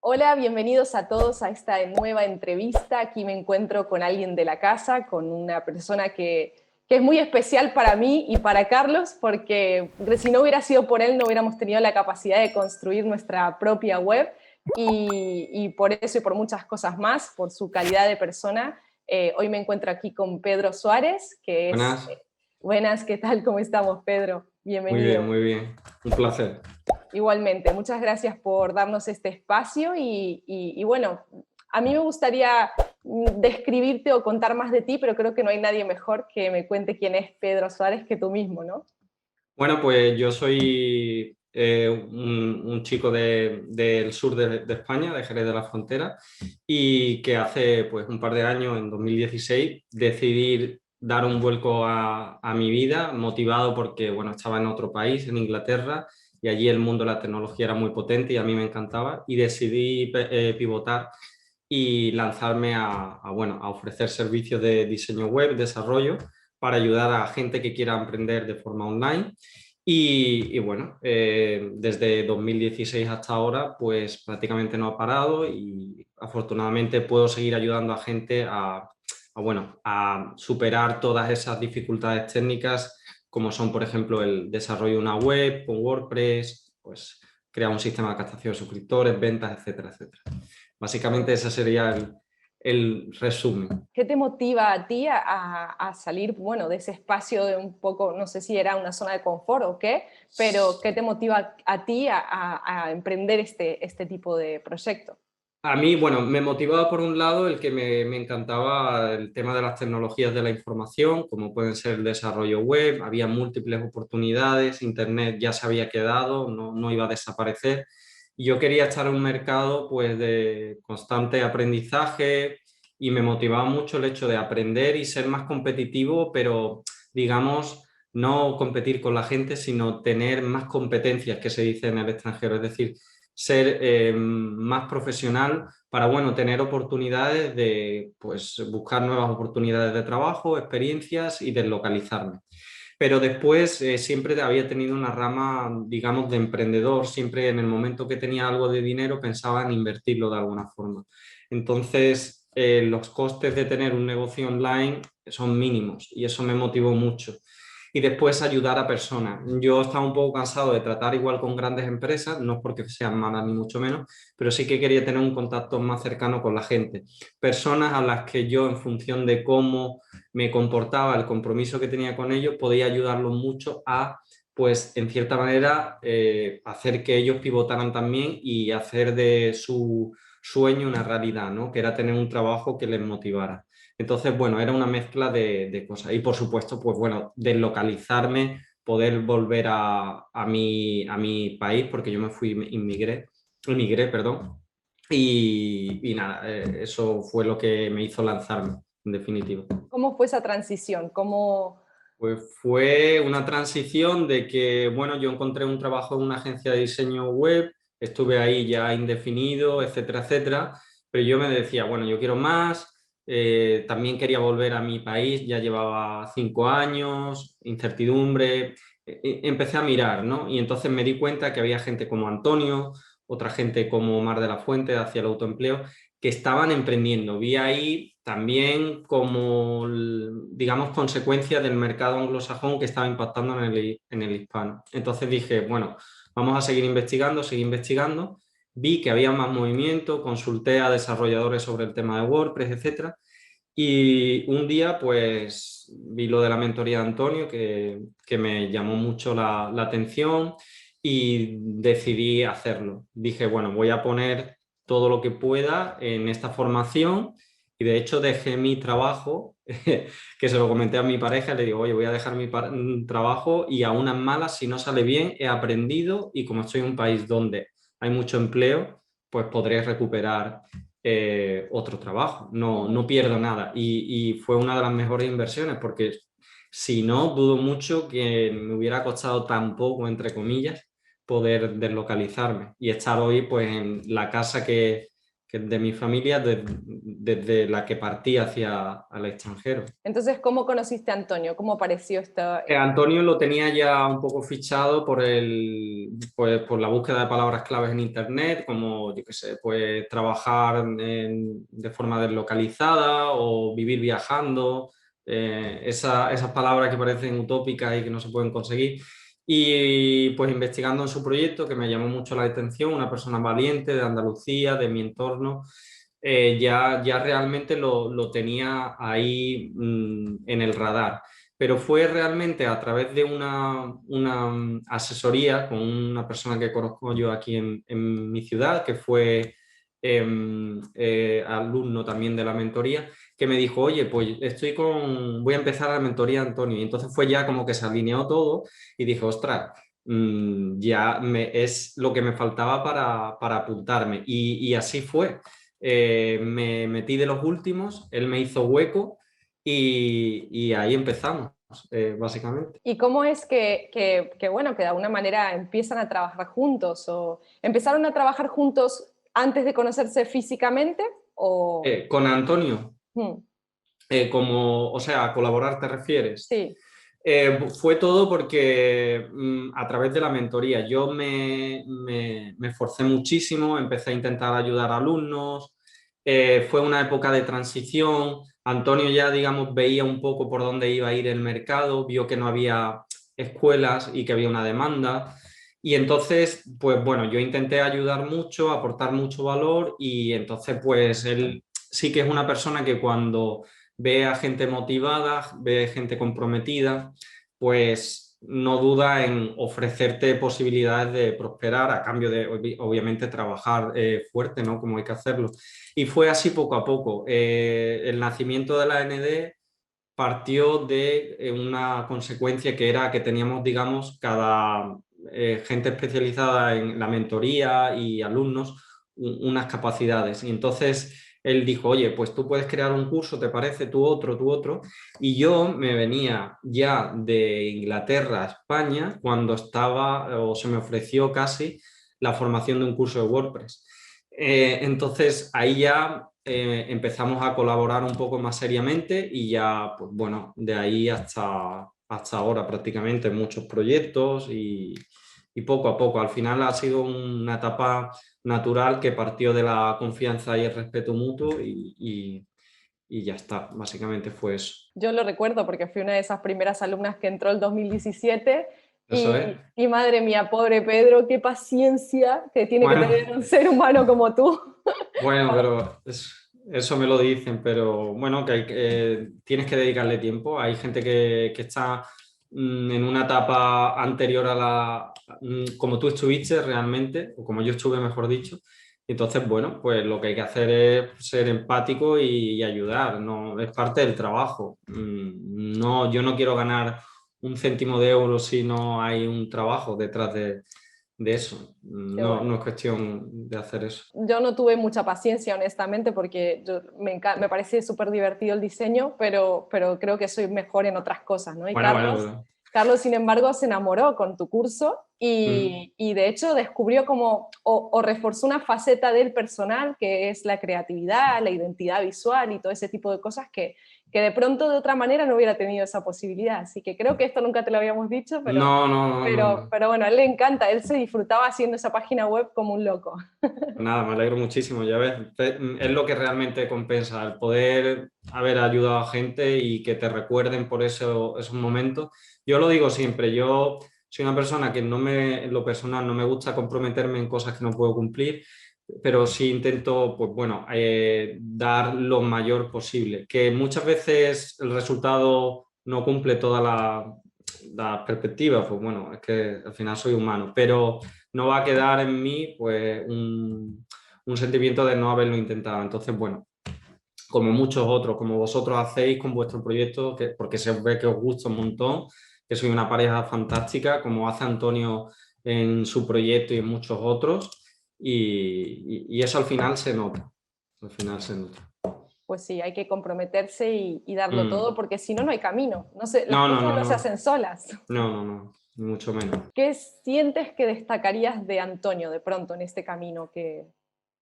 Hola, bienvenidos a todos a esta nueva entrevista. Aquí me encuentro con alguien de la casa, con una persona que es muy especial para mí y para Carlos, porque si no hubiera sido por él no hubiéramos tenido la capacidad de construir nuestra propia web y por eso y por muchas cosas más, por su calidad de persona. Hoy me encuentro aquí con Pedro Suárez, que es... Buenas, Buenas, ¿qué tal? ¿Cómo estamos, Pedro? muy bien, Bienvenido. muy bien. Un placer. Igualmente, muchas gracias por darnos este espacio y bueno, a mí me gustaría describirte o contar más de ti, pero creo que no hay nadie mejor que me cuente quién es Pedro Suárez que tú mismo, ¿no? Bueno, pues yo soy un chico del sur de España, de Jerez de la Frontera, y que hace pues un par de años, en 2016, decidí dar un vuelco a mi vida, motivado porque bueno, estaba en otro país, en Inglaterra, y allí el mundo de la tecnología era muy potente y a mí me encantaba, y decidí pivotar y lanzarme bueno, a ofrecer servicios de diseño web, desarrollo, para ayudar a gente que quiera emprender de forma online. Y bueno, desde 2016 hasta ahora, pues prácticamente no ha parado y afortunadamente puedo seguir ayudando a gente bueno, a superar todas esas dificultades técnicas, como son, por ejemplo, el desarrollo de una web con WordPress, pues crear un sistema de captación de suscriptores, ventas, etcétera, etcétera. Básicamente ese sería el resumen. ¿Qué te motiva a ti a salir, bueno, de ese espacio de un poco, no sé si era una zona de confort o qué, pero qué te motiva a ti a emprender este tipo de proyecto? A mí, bueno, me motivaba por un lado el que me encantaba el tema de las tecnologías de la información, como pueden ser el desarrollo web, había múltiples oportunidades, Internet ya se había quedado, no iba a desaparecer. Y yo quería estar en un mercado pues, de constante aprendizaje y me motivaba mucho el hecho de aprender y ser más competitivo, pero digamos, no competir con la gente, sino tener más competencias, que se dice en el extranjero, es decir, ser más profesional para, bueno, tener oportunidades de, pues, buscar nuevas oportunidades de trabajo, experiencias y deslocalizarme. Pero después siempre había tenido una rama, digamos, de emprendedor. Siempre en el momento que tenía algo de dinero pensaba en invertirlo de alguna forma. Entonces, los costes de tener un negocio online son mínimos y eso me motivó mucho y después ayudar a personas. Yo estaba un poco cansado de tratar igual con grandes empresas, no es porque sean malas ni mucho menos, pero sí que quería tener un contacto más cercano con la gente. Personas a las que yo, en función de cómo me comportaba, el compromiso que tenía con ellos, podía ayudarlos mucho a, pues, en cierta manera, hacer que ellos pivotaran también y hacer de su sueño una realidad, ¿no? Que era tener un trabajo que les motivara. Entonces, bueno, era una mezcla de cosas. Y por supuesto, pues bueno, deslocalizarme, poder volver a mi país, porque yo me fui, emigré, perdón. Y nada, eso fue lo que me hizo lanzarme, en definitiva. ¿Cómo fue esa transición? ¿Cómo... Pues fue una transición de que, bueno, yo encontré un trabajo en una agencia de diseño web, estuve ahí ya indefinido, etcétera, etcétera, pero yo me decía, bueno, yo quiero más, también quería volver a mi país, ya llevaba 5 años, incertidumbre, empecé a mirar, ¿no? Y entonces me di cuenta que había gente como Antonio, otra gente como Mar de la Fuente, hacia el autoempleo, que estaban emprendiendo. Vi ahí también como, digamos, consecuencia del mercado anglosajón que estaba impactando en el hispano. Entonces dije, bueno, vamos a seguir investigando, seguí investigando. Vi que había más movimiento, consulté a desarrolladores sobre el tema de WordPress, etcétera. Y un día, pues, vi lo de la mentoría de Antonio, que me llamó mucho la atención y decidí hacerlo. Dije, bueno, voy a poner todo lo que pueda en esta formación y de hecho dejé mi trabajo, que se lo comenté a mi pareja, le digo, oye, voy a dejar mi trabajo y a unas malas, si no sale bien, he aprendido y como estoy en un país donde hay mucho empleo, pues podré recuperar otro trabajo, no pierdo nada y fue una de las mejores inversiones porque si no, dudo mucho que me hubiera costado tan poco, entre comillas, poder deslocalizarme y estar hoy pues en la casa que de mi familia desde la que partí hacia al extranjero. Entonces, ¿cómo conociste a Antonio? ¿Cómo apareció esta...? Antonio lo tenía ya un poco fichado pues, por la búsqueda de palabras claves en Internet, como, yo qué sé, pues trabajar de forma deslocalizada o vivir viajando, esas palabras que parecen utópicas y que no se pueden conseguir. Y pues investigando en su proyecto, que me llamó mucho la atención, una persona valiente de Andalucía, de mi entorno, ya realmente lo tenía ahí en el radar, pero fue realmente a través de una asesoría con una persona que conozco yo aquí en mi ciudad, que fue alumno también de la mentoría, que me dijo, oye, pues voy a empezar la mentoría, Antonio. Y entonces fue ya como que se alineó todo y dije, ostras, es lo que me faltaba para apuntarme. Y así fue. Me metí de los últimos, él me hizo hueco y ahí empezamos, básicamente. ¿Y cómo es bueno, que de alguna manera empiezan a trabajar juntos? ¿O empezaron a trabajar juntos antes de conocerse físicamente? ¿O...? Con Antonio, Hmm, o sea, a colaborar te refieres. sí, Fue todo porque a través de la mentoría yo me esforcé muchísimo, empecé a intentar ayudar a alumnos, fue una época de transición, Antonio ya, digamos, veía un poco por dónde iba a ir el mercado, vio que no había escuelas y que había una demanda. Y entonces, pues bueno, yo intenté ayudar mucho, aportar mucho valor y entonces, pues él sí que es una persona que cuando ve a gente motivada, ve gente comprometida, pues no duda en ofrecerte posibilidades de prosperar a cambio de, obviamente, trabajar fuerte, ¿no? Como hay que hacerlo. Y fue así poco a poco. El nacimiento de la AND partió de una consecuencia que era que teníamos, digamos, cada gente especializada en la mentoría y alumnos unas capacidades. Y entonces él dijo, oye, pues tú puedes crear un curso, ¿te parece? Tú otro, tú otro. Y yo me venía ya de Inglaterra a España cuando estaba, o se me ofreció casi, la formación de un curso de WordPress. Entonces ahí ya empezamos a colaborar un poco más seriamente y ya, pues bueno, de ahí hasta ahora prácticamente muchos proyectos y poco a poco. Al final ha sido una etapa natural que partió de la confianza y el respeto mutuo y ya está, básicamente fue eso. yo lo recuerdo porque fui una de esas primeras alumnas que entró el 2017 Eso es. y madre mía, pobre Pedro, qué paciencia que tiene que Bueno, tener un ser humano como tú. bueno, pero eso me lo dicen, pero bueno, tienes que dedicarle tiempo. Hay gente que está en una etapa anterior a como tú estuviste realmente, o como yo estuve, mejor dicho. Entonces, bueno, pues lo que hay que hacer es ser empático y ayudar, ¿no? Es parte del trabajo. No, yo no quiero ganar un céntimo de euro si no hay un trabajo detrás de eso. Qué No, bueno. no es cuestión de hacer eso. Yo no tuve mucha paciencia, honestamente, porque me parece súper divertido el diseño, pero creo que soy mejor en otras cosas, ¿no? Y Bueno, bueno, bueno. Carlos, sin embargo, se enamoró con tu curso Mm. y de hecho descubrió como, o reforzó una faceta del personal, que es la creatividad, la identidad visual y todo ese tipo de cosas que de pronto de otra manera no hubiera tenido esa posibilidad. Así que creo que esto nunca te lo habíamos dicho, No, no, no, no. pero bueno, a él le encanta, él se disfrutaba haciendo esa página web como un loco. Nada, me alegro muchísimo, ya ves. Es lo que realmente compensa, el poder haber ayudado a gente y que te recuerden por esos momentos. Yo lo digo siempre, yo soy una persona que en lo personal no me gusta comprometerme en cosas que no puedo cumplir, pero sí intento, pues bueno, dar lo mayor posible. Que muchas veces el resultado no cumple todas las perspectivas, pues bueno, es que al final soy humano, pero no va a quedar en mí pues un sentimiento de no haberlo intentado. Entonces, bueno, como muchos otros, como vosotros hacéis con vuestro proyecto, porque se ve que os gusta un montón, que sois una pareja fantástica, como hace Antonio en su proyecto y en muchos otros, y eso al final se nota. Al final se nota. Pues sí, hay que comprometerse y darlo todo, Mm. porque si no, no hay camino. Las No, no, cosas no, no se no, hacen solas. no, no, no, ni mucho menos. ¿Qué sientes que destacarías de Antonio de pronto en este camino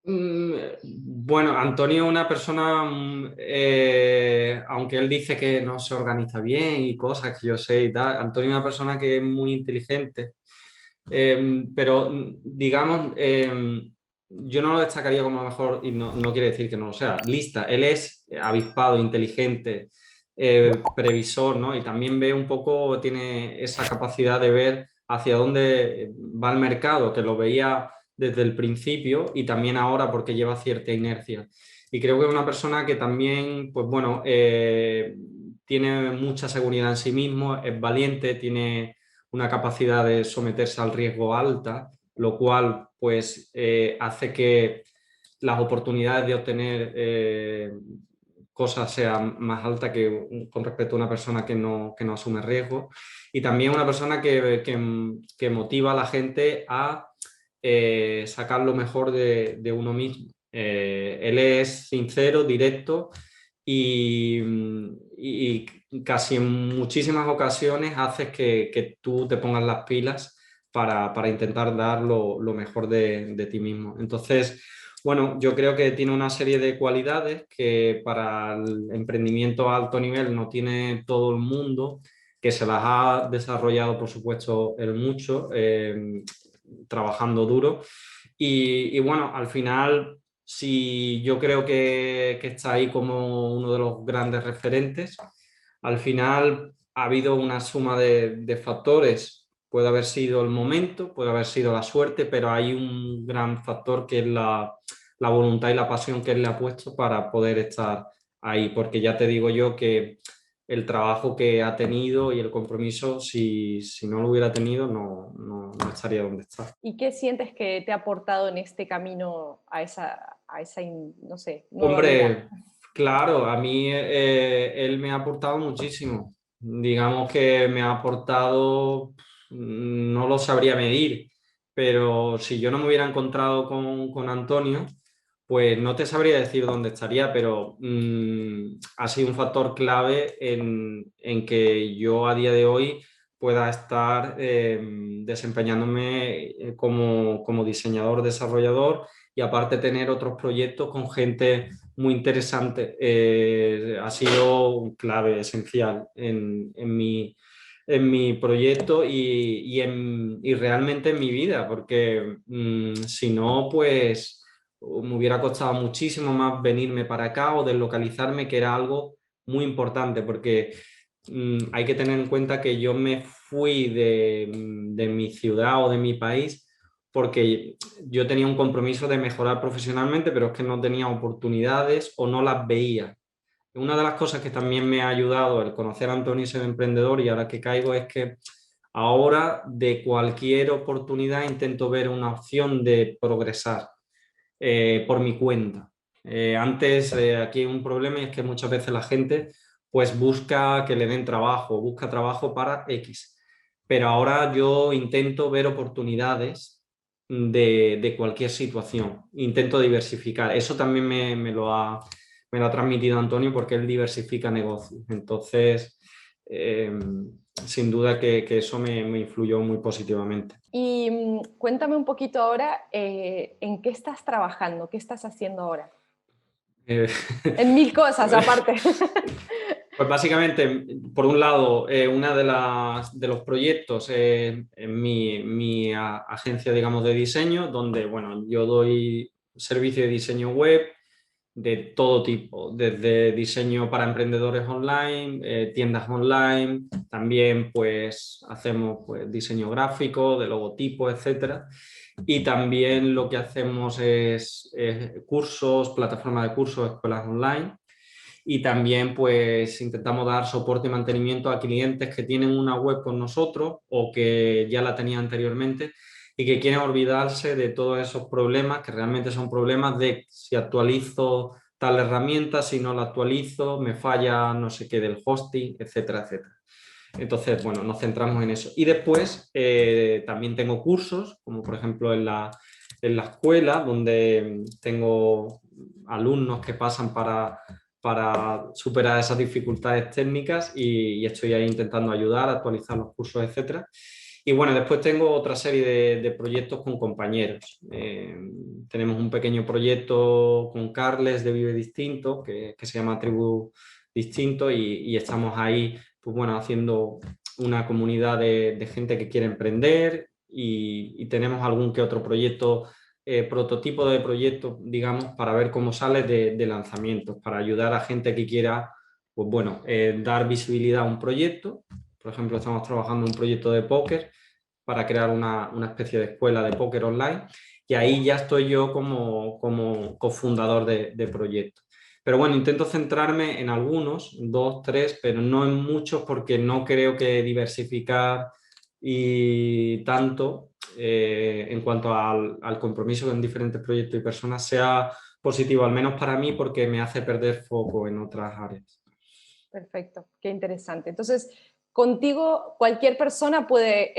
Bueno, Antonio es una persona, aunque él dice que no se organiza bien y cosas que yo sé y tal, Antonio es una persona que es muy inteligente. Pero digamos, yo no lo destacaría como mejor, y no quiere decir que no lo sea, lista. Él es avispado, inteligente, previsor, ¿no? Y también ve un poco, tiene esa capacidad de ver hacia dónde va el mercado, que lo veía desde el principio y también ahora porque lleva cierta inercia. Y creo que es una persona que también, pues bueno, tiene mucha seguridad en sí mismo, es valiente, tiene una capacidad de someterse al riesgo alta, lo cual pues hace que las oportunidades de obtener cosas sean más altas que con respecto a una persona que no asume riesgo. Y también una persona que motiva a la gente a sacar lo mejor de uno mismo. Él es sincero, directo y, y casi en muchísimas ocasiones haces que tú te pongas las pilas para intentar dar lo mejor de ti mismo. Entonces, bueno, yo creo que tiene una serie de cualidades que para el emprendimiento a alto nivel no tiene todo el mundo, que se las ha desarrollado, por supuesto, él mucho, trabajando duro. Y bueno, al final, si yo creo que está ahí como uno de los grandes referentes, al final ha habido una suma de factores. Puede haber sido el momento, puede haber sido la suerte, pero hay un gran factor que es la voluntad y la pasión que él le ha puesto para poder estar ahí, porque ya te digo yo que el trabajo que ha tenido y el compromiso, si no lo hubiera tenido, no estaría donde está. ¿Y qué sientes que te ha aportado en este camino a esa no sé, nueva vida? Hombre, claro, a mí él me ha aportado muchísimo. Digamos que me ha aportado, no lo sabría medir, pero si yo no me hubiera encontrado con Antonio, pues no te sabría decir dónde estaría, pero ha sido un factor clave en que yo a día de hoy pueda estar desempeñándome como diseñador, desarrollador y aparte tener otros proyectos con gente muy interesante. Ha sido clave, esencial en mi proyecto y realmente en mi vida, porque si no, pues me hubiera costado muchísimo más venirme para acá o deslocalizarme, que era algo muy importante, porque hay que tener en cuenta que yo me fui de mi ciudad o de mi país porque yo tenía un compromiso de mejorar profesionalmente, pero es que no tenía oportunidades o no las veía. Una de las cosas que también me ha ayudado el conocer a Antonio y ser emprendedor y ahora que caigo es que ahora de cualquier oportunidad intento ver una opción de progresar por mi cuenta. Antes aquí hay un problema y es que muchas veces la gente pues busca que le den trabajo, busca trabajo para X. Pero ahora yo intento ver oportunidades de cualquier situación, intento diversificar. Eso también me lo ha transmitido Antonio porque él diversifica negocios. Entonces, eh, sin duda que eso me influyó muy positivamente. Y cuéntame un poquito ahora en qué estás trabajando, qué estás haciendo ahora. Eh, En mil cosas aparte. Pues básicamente, por un lado, una de los proyectos en mi agencia, digamos, de diseño, donde, bueno, yo doy servicio de diseño web de todo tipo, desde diseño para emprendedores online, tiendas online, también pues hacemos pues, diseño gráfico, de logotipos, etcétera. Y también lo que hacemos es cursos, plataformas de cursos, escuelas online y también pues intentamos dar soporte y mantenimiento a clientes que tienen una web con nosotros o que ya la tenían anteriormente y que quieren olvidarse de todos esos problemas que realmente son problemas de si actualizo tal herramienta, si no la actualizo, me falla no sé qué del hosting, etcétera, etcétera. Entonces, bueno, nos centramos en eso. Y después también tengo cursos, como por ejemplo en la escuela, donde tengo alumnos que pasan para superar esas dificultades técnicas y estoy ahí intentando ayudar, actualizar los cursos, etcétera. Y bueno, después tengo otra serie de proyectos con compañeros. Tenemos un pequeño proyecto con Carles de Vive Distinto, que se llama Tribu Distinto, y estamos ahí, pues bueno, haciendo una comunidad de gente que quiere emprender y tenemos algún que otro proyecto, prototipo de proyecto, digamos, para ver cómo sale de lanzamientos, para ayudar a gente que quiera, pues bueno, dar visibilidad a un proyecto. Por ejemplo, estamos trabajando en un proyecto de póker para crear una especie de escuela de póker online y ahí ya estoy yo como cofundador de proyectos. Pero bueno, intento centrarme en algunos, dos, tres, pero no en muchos porque no creo que diversificar y tanto en cuanto al compromiso en diferentes proyectos y personas sea positivo, al menos para mí, porque me hace perder foco en otras áreas. Perfecto, qué interesante. Entonces, contigo cualquier persona puede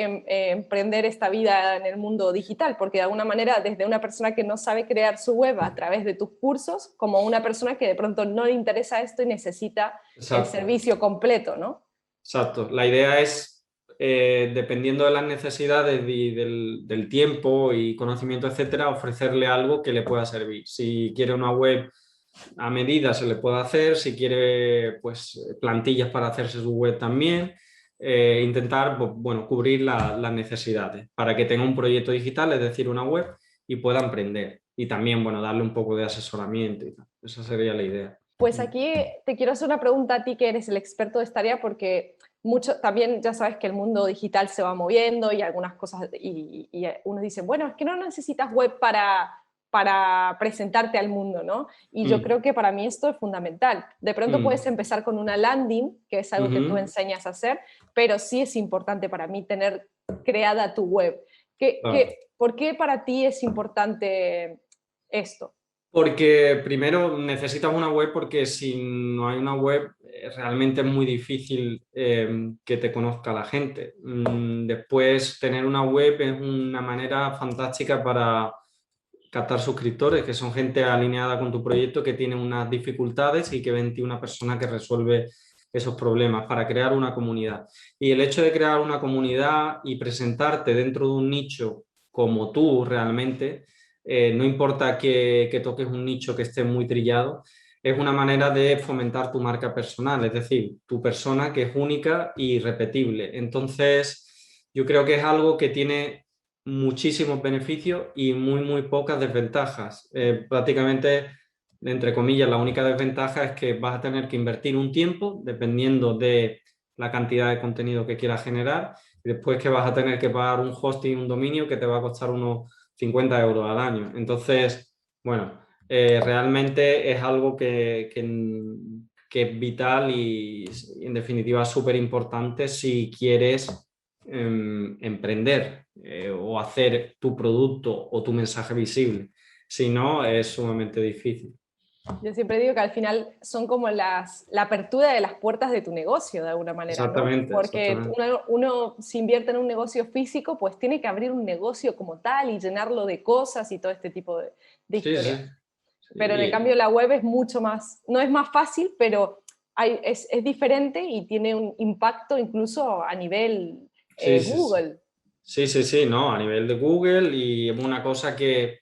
emprender esta vida en el mundo digital, porque de alguna manera, desde una persona que no sabe crear su web a través de tus cursos, como una persona que de pronto no le interesa esto y necesita el Exacto. servicio completo, ¿no? Exacto. La idea es, dependiendo de las necesidades y del tiempo y conocimiento, etcétera, ofrecerle algo que le pueda servir. Si quiere una web a medida, se le puede hacer. Si quiere, pues, plantillas para hacerse su web también. Intentar, pues, bueno, cubrir las necesidades para que tenga un proyecto digital, es decir, una web, y pueda emprender. Y también, bueno, darle un poco de asesoramiento y tal. Esa sería la idea. Pues aquí te quiero hacer una pregunta a ti que eres el experto de esta área porque mucho, también ya sabes que el mundo digital se va moviendo y algunas cosas, y unos dicen, bueno, es que no necesitas web para presentarte al mundo, ¿no? Y yo creo que para mí esto es fundamental. De pronto puedes empezar con una landing, que es algo que tú enseñas a hacer, pero sí es importante para mí tener creada tu web. Claro. ¿Por qué para ti es importante esto? Porque primero necesitas una web porque si no hay una web realmente es muy difícil que te conozca la gente. Después tener una web es una manera fantástica para captar suscriptores, que son gente alineada con tu proyecto que tiene unas dificultades y que ven en ti una persona que resuelve esos problemas para crear una comunidad. Y el hecho de crear una comunidad y presentarte dentro de un nicho como tú realmente, no importa que toques un nicho que esté muy trillado, es una manera de fomentar tu marca personal, es decir, tu persona que es única y repetible. Entonces, yo creo que es algo que tiene muchísimos beneficios y muy pocas desventajas. Prácticamente, entre comillas, la única desventaja es que vas a tener que invertir un tiempo dependiendo de la cantidad de contenido que quieras generar y después que vas a tener que pagar un hosting, un dominio que te va a costar unos 50 euros al año. Entonces, bueno, realmente es algo que es vital y en definitiva súper importante si quieres emprender o hacer tu producto o tu mensaje visible. Si no, es sumamente difícil. Yo siempre digo que al final son como la apertura de las puertas de tu negocio, de alguna manera, ¿no? Exactamente, Porque exactamente. uno si invierte en un negocio físico, pues tiene que abrir un negocio como tal y llenarlo de cosas y todo este tipo de Sí, historias. sí. Pero en el Sí. cambio la web es mucho más, no es más fácil, pero es diferente y tiene un impacto incluso a nivel Sí, sí, sí. Google. Sí, sí, sí, no, a nivel de Google y es una cosa que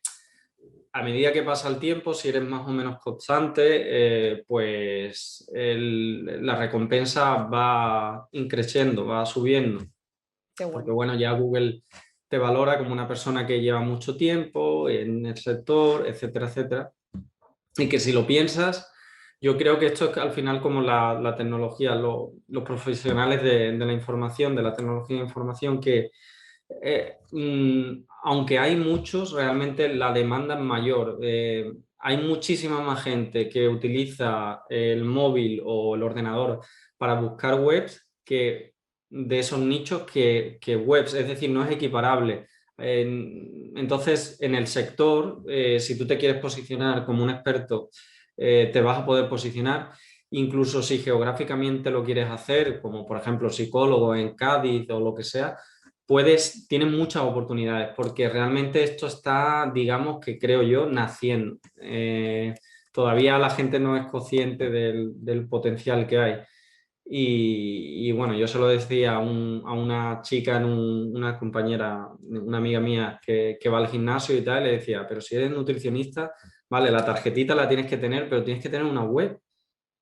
a medida que pasa el tiempo, si eres más o menos constante, pues la recompensa va increciendo, va subiendo. Qué Porque bueno. bueno, ya Google te valora como una persona que lleva mucho tiempo en el sector, etcétera, etcétera. Y que si lo piensas, yo creo que esto es al final como la tecnología, los profesionales de la información, de la tecnología de información, que aunque hay muchos, realmente la demanda es mayor. Hay muchísima más gente que utiliza el móvil o el ordenador para buscar webs que de esos nichos que webs, es decir, no es equiparable. Entonces, en el sector, si tú te quieres posicionar como un experto, te vas a poder posicionar. Incluso si geográficamente lo quieres hacer, como por ejemplo psicólogo en Cádiz o lo que sea, tienes muchas oportunidades porque realmente esto está, digamos que creo yo, naciendo. Todavía la gente no es consciente del potencial que hay. Y bueno, yo se lo decía a una chica, una compañera, una amiga mía que va al gimnasio y tal, le decía, pero si eres nutricionista, vale, la tarjetita la tienes que tener, pero tienes que tener una web.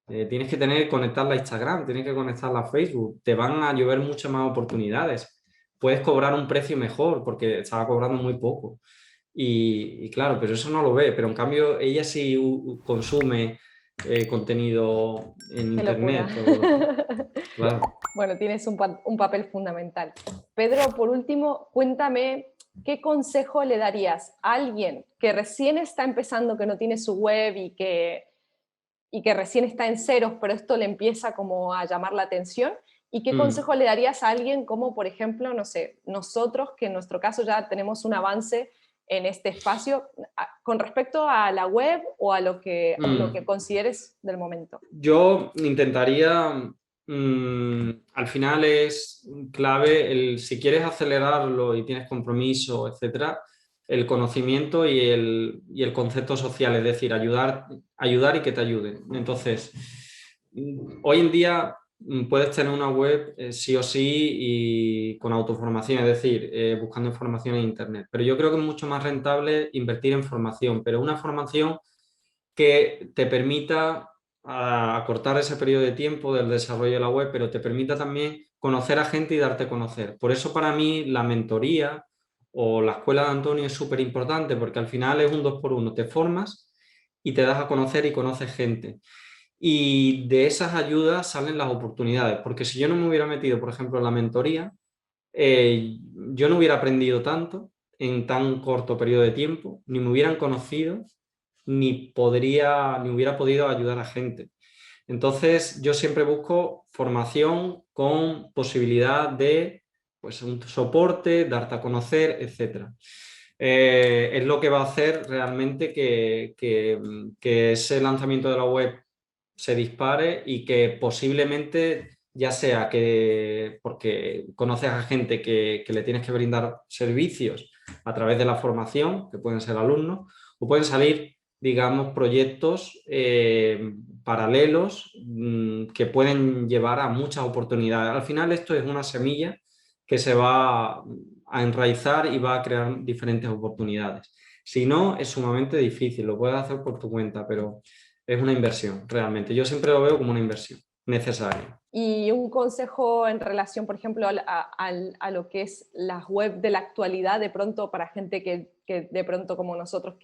Tienes que conectarla a Instagram, tienes que conectarla a Facebook, te van a llover muchas más oportunidades. Puedes cobrar un precio mejor porque estaba cobrando muy poco. Y claro, pero eso no lo ve, pero en cambio ella sí consume contenido en Qué locura. internet todos los días. Claro. Bueno, tienes un papel fundamental. Pedro, por último, cuéntame, ¿qué consejo le darías a alguien que recién está empezando, que no tiene su web y que recién está en ceros, pero esto le empieza como a llamar la atención? ¿Y qué consejo le darías a alguien como, por ejemplo, no sé, nosotros, que en nuestro caso ya tenemos un avance en este espacio, con respecto a la web o a lo que consideres del momento? Yo intentaría, al final es clave, si quieres acelerarlo y tienes compromiso, etcétera, el conocimiento y el concepto social, es decir, ayudar y que te ayuden. Entonces, hoy en día puedes tener una web sí o sí y con autoformación, es decir, buscando información en Internet. Pero yo creo que es mucho más rentable invertir en formación, pero una formación que te permita acortar ese periodo de tiempo del desarrollo de la web, pero te permita también conocer a gente y darte a conocer. Por eso para mí la mentoría o la escuela de Antonio es súper importante porque al final es un 2 por 1. Te formas y te das a conocer y conoces gente. Y de esas ayudas salen las oportunidades, porque si yo no me hubiera metido, por ejemplo, en la mentoría, yo no hubiera aprendido tanto en tan corto periodo de tiempo, ni me hubieran conocido, ni hubiera podido ayudar a gente. Entonces, yo siempre busco formación con posibilidad de pues, un soporte, darte a conocer, etcétera. Es lo que va a hacer realmente que ese lanzamiento de la web se dispare y que posiblemente, ya sea que porque conoces a gente que le tienes que brindar servicios a través de la formación, que pueden ser alumnos, o pueden salir, digamos, proyectos paralelos que pueden llevar a muchas oportunidades. Al final esto es una semilla que se va a enraizar y va a crear diferentes oportunidades. Si no, es sumamente difícil, lo puedes hacer por tu cuenta, pero es una inversión, realmente. Yo siempre lo veo como una inversión necesaria. Y un consejo en relación, por ejemplo, a lo que es las web de la actualidad, de pronto para gente que de pronto como nosotros,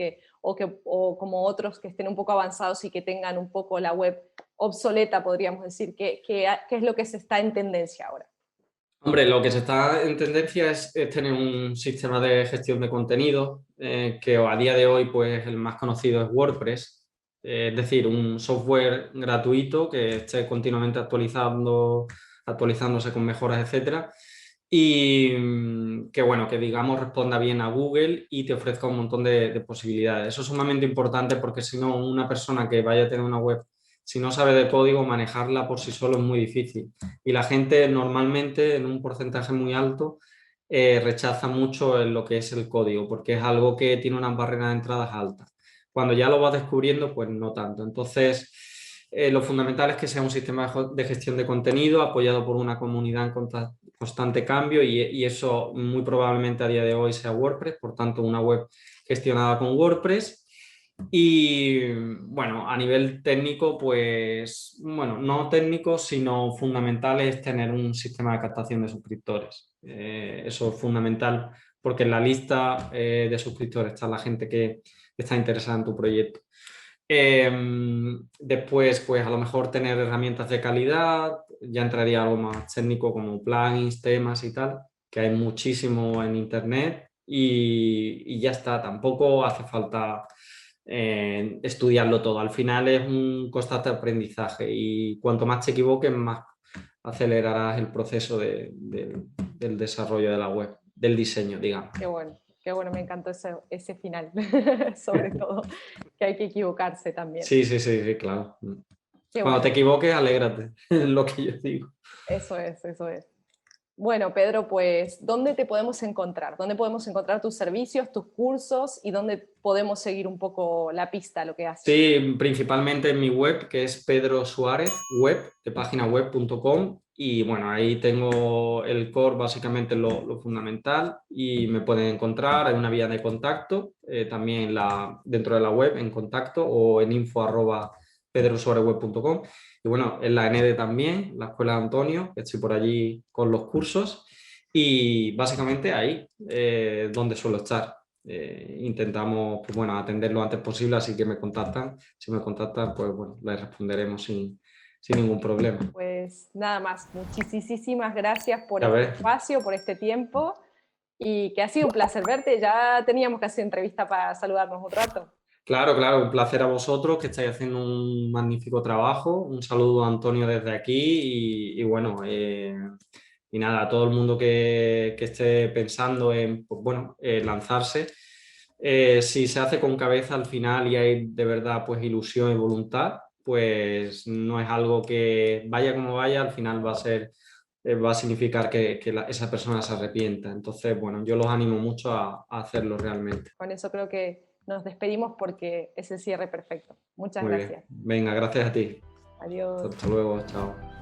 o como otros que estén un poco avanzados y que tengan un poco la web obsoleta, podríamos decir, ¿qué es lo que se está en tendencia ahora? Hombre, lo que se está en tendencia es tener un sistema de gestión de contenido que a día de hoy pues el más conocido es WordPress, es decir, un software gratuito que esté continuamente actualizándose con mejoras, etcétera, y que bueno, que digamos responda bien a Google y te ofrezca un montón de posibilidades. Eso es sumamente importante porque si no, una persona que vaya a tener una web, si no sabe de código, manejarla por sí solo es muy difícil. Y la gente normalmente, en un porcentaje muy alto, rechaza mucho lo que es el código, porque es algo que tiene unas barreras de entradas altas. Cuando ya lo vas descubriendo, pues no tanto. Entonces, lo fundamental es que sea un sistema de gestión de contenido apoyado por una comunidad en constante cambio y eso muy probablemente a día de hoy sea WordPress, por tanto, una web gestionada con WordPress. Y bueno, a nivel técnico, pues, bueno, no técnico, sino fundamental es tener un sistema de captación de suscriptores. Eso es fundamental porque en la lista de suscriptores está la gente que está interesada en tu proyecto. Después, pues a lo mejor tener herramientas de calidad, ya entraría algo más técnico como plugins, temas y tal, que hay muchísimo en internet y ya está, tampoco hace falta estudiarlo todo. Al final es un constante aprendizaje y cuanto más te equivoques, más acelerarás el proceso del desarrollo de la web, del diseño, digamos. Qué bueno, me encantó ese final, sobre todo, que hay que equivocarse también. Sí, sí, sí, sí, claro. Qué Cuando te bueno, equivoques, alégrate, es lo que yo digo. eso es, eso es. Bueno, Pedro, pues, ¿dónde te podemos encontrar? ¿Dónde podemos encontrar tus servicios, tus cursos y dónde podemos seguir un poco la pista, lo que haces? Sí, principalmente en mi web, que es Pedro Suárez Web, de paginaweb.com. Y bueno, ahí tengo el core, básicamente lo fundamental, y me pueden encontrar. Hay una vía de contacto, también dentro de la web, en contacto o en info@pedrosuarezweb.com. Y bueno, en la ENEDE también, la Escuela de Antonio, que estoy por allí con los cursos. Y básicamente ahí, donde suelo estar. Intentamos, pues bueno, atender lo antes posible, así que me contactan. Si me contactan, pues bueno, les responderemos sin ningún problema. Pues nada más, muchísimas gracias por A este ver, espacio, por este tiempo y que ha sido un placer verte. Ya teníamos que hacer entrevista para saludarnos un rato. claro, claro, un placer a vosotros que estáis haciendo un magnífico trabajo. Un saludo a Antonio desde aquí y bueno, y nada, a todo el mundo que esté pensando en, pues bueno, lanzarse. Si se hace con cabeza al final y hay de verdad pues ilusión y voluntad, pues no es algo que vaya como vaya, al final va a significar que esa persona se arrepienta. Entonces, bueno, yo los animo mucho a hacerlo realmente. Con eso creo que nos despedimos porque es el cierre perfecto. Muchas Muy bien. gracias. Venga, gracias a ti. Adiós. Hasta luego, chao.